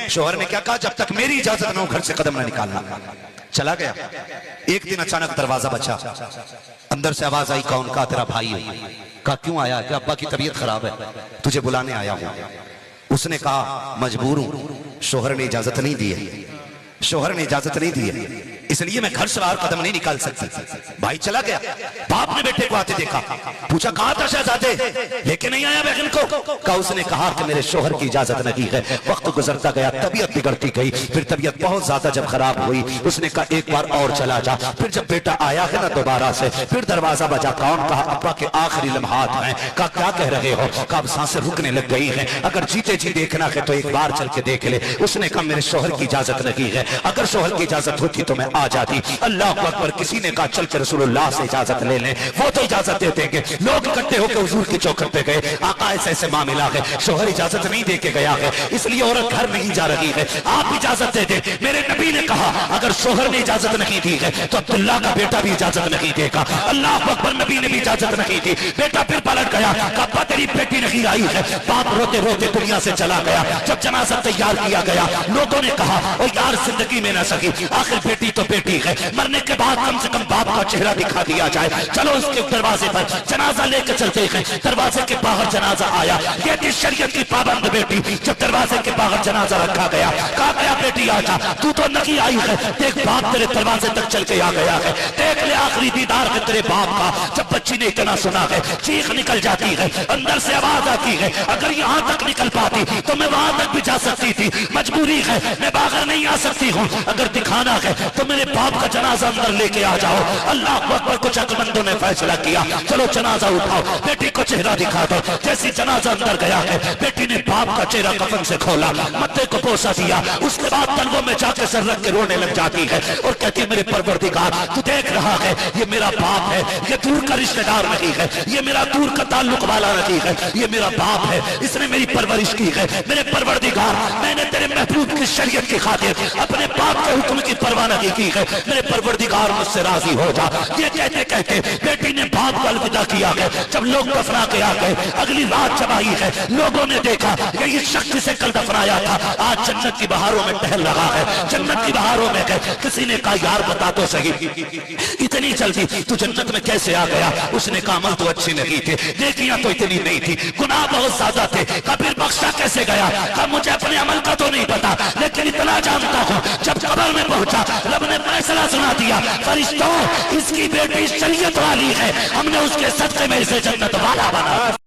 شوہر نے کیا کہا جب تک میری اجازت نہ ہو گھر سے قدم نہ نکالنا. چلا گیا. ایک دن اچانک دروازہ بچا, اندر سے آواز آئی کون؟ کہا تیرا بھائی ہے. کہا کیوں آیا؟ کہ ابا کی طبیعت خراب ہے, تجھے بلانے آیا ہوں. اس نے کہا مجبور ہوں, شوہر نے اجازت نہیں دی ہے, شوہر نے اجازت نہیں دی ہے, اس لیے میں گھر سے باہر قدم نہیں نکال سکتی. بھائی چلا گیا. باپ نے بیٹے کو آتے دیکھا, پوچھا کہاں تھا شہزادے, لے کے نہیں آیا بہن کو؟ کہا اس نے کہا کہ میرے شوہر کی اجازت نہیں ہے. وقت گزرتا گیا, طبیعت بگڑتی گئی, پھر طبیعت بہت زیادہ جب خراب ہوئی اس نے کہا ایک بار اور چلا جا. پھر جب بیٹا آیا ہے نا دوبارہ سے, پھر دروازہ بجا. کون؟ کہا ابا کے آخری لمحات ہیں. کہا کیا کہہ رہے ہو؟ کہا اب سانسیں رکنے لگ گئی ہیں, اگر جیتے جی دیکھنا ہے تو ایک بار چل کے دیکھ لے. اس نے کہا میرے شوہر کی اجازت نہیں ہے, اگر شوہر کی اجازت ہوتی تو میں آ جاتی. اللہ اکبر. کسی نے کہا چل کے رسول اللہ سے اجازت لے لیں, وہ تو اجازت دے دیں گے. لوگ اکٹھے ہو کے حضور کی چوکھٹ پہ گئے. آقا ایسے ایسے معاملہ ہے, شوہر اجازت نہیں دے کے گیا ہے, اس لیے عورت گھر نہیں جا رہی ہے, آپ اجازت دے دیں. میرے نبی نے کہا اگر شوہر نے اجازت نہیں دی ہے تو عبداللہ کا بیٹا بھی اجازت نہیں دے گا. اللہ اکبر. نبی نے بھی اجازت نہیں دی. بیٹا پھر پلٹ گیا, کہا ابا تیری بیٹی نہیں آئی ہے. باپ روتے روتے دنیا سے چلا گیا. جب جنازہ تیار کیا گیا, لوگوں نے کہا او یار زندگی میں نہ سکی, آخر بیٹی تو بیٹی ہے, مرنے کے بعد کم سے کم باپ کا چہرہ دکھا دیا جائے. چلو اس کے دروازے پر جنازہ لے کے چلتے ہیں. دروازے کے باہر جنازہ آیا. یہ تھی شریعت کی پابند بیٹی. جب دروازے کے باہر جنازہ رکھا گیا, کہا گیا بیٹی آجا, تو نہیں آئی ہے, دیکھ باپ تیرے دروازے تک چل کے آ گیا ہے, دیکھ لے آخری دیدار ہے تیرے باپ کا. جب بچی نے اتنا سنا ہے, چیخ نکل جاتی ہے, اندر سے آواز آتی ہے, اگر یہاں تک نکل پاتی تو میں وہاں تک بھی جا سکتی تھی, مجبوری ہے میں باہر نہیں آ سکتی ہوں. اگر دکھانا ہے تو میرے باپ کا جنازہ اندر لے کے آ جاؤ. اللہ اکبر. کچھ عقلمندوں نے فیصلہ کیا, چلو جنازہ اٹھاؤ, بیٹی کو چہرہ دکھا دو. جیسی جنازہ اندر گیا ہے, بیٹی نے باپ کا چہرہ کفن سے کھولا, متھے کو بوسہ دیا. اس کے بعد تلووں میں جا کے سر رکھ کے رونے لگ جاتی ہے اور کہتی ہے میرے پروردگار تو دیکھ رہا ہے یہ میرا باپ ہے, یہ دور کا رشتہ دار نہیں ہے, یہ میرا دور کا تعلق والا نہیں ہے, یہ میرا باپ ہے, اس نے میری پرورش کی ہے. میرے پروردگار میں نے تیرے محبوب کی شریعت کی خاطر اپنے باپ کے حکم کی پرواہ نہیں کی ہے, میرے پروردگار مجھ سے راضی ہو جا. یہ کہتے کہتے بیٹی نے باپ کو الوداع کیا ہے. جب لوگ دفنا کے آ گئے, اگلی رات جب آئی ہے, لوگوں نے دیکھا یہ شخص سے کل دفنایا تھا آج جنت کی بہاروں میں ٹہل رہا ہے. جنت کی بہاروں میں گئے, کسی نے کہا یار بتا تو صحیح اتنی جلدی تو جنت میں کیسے آ گیا؟ اس نے کہا عمل تو اچھے نہیں تھے, نیکیاں تو اتنی نہیں تھی, گناہ بہت زیادہ تھے. پھر بخشا کیسے گیا؟ کہا مجھے اپنے عمل کا تو نہیں پتا, لیکن اتنا جانتا ہوں جب قبر میں پہنچا رب نے فیصلہ سنا دیا, فرشتوں اس کی بیٹی شریعت والی ہے, ہم نے اس کے صدقے میں اسے جنت والا بنا.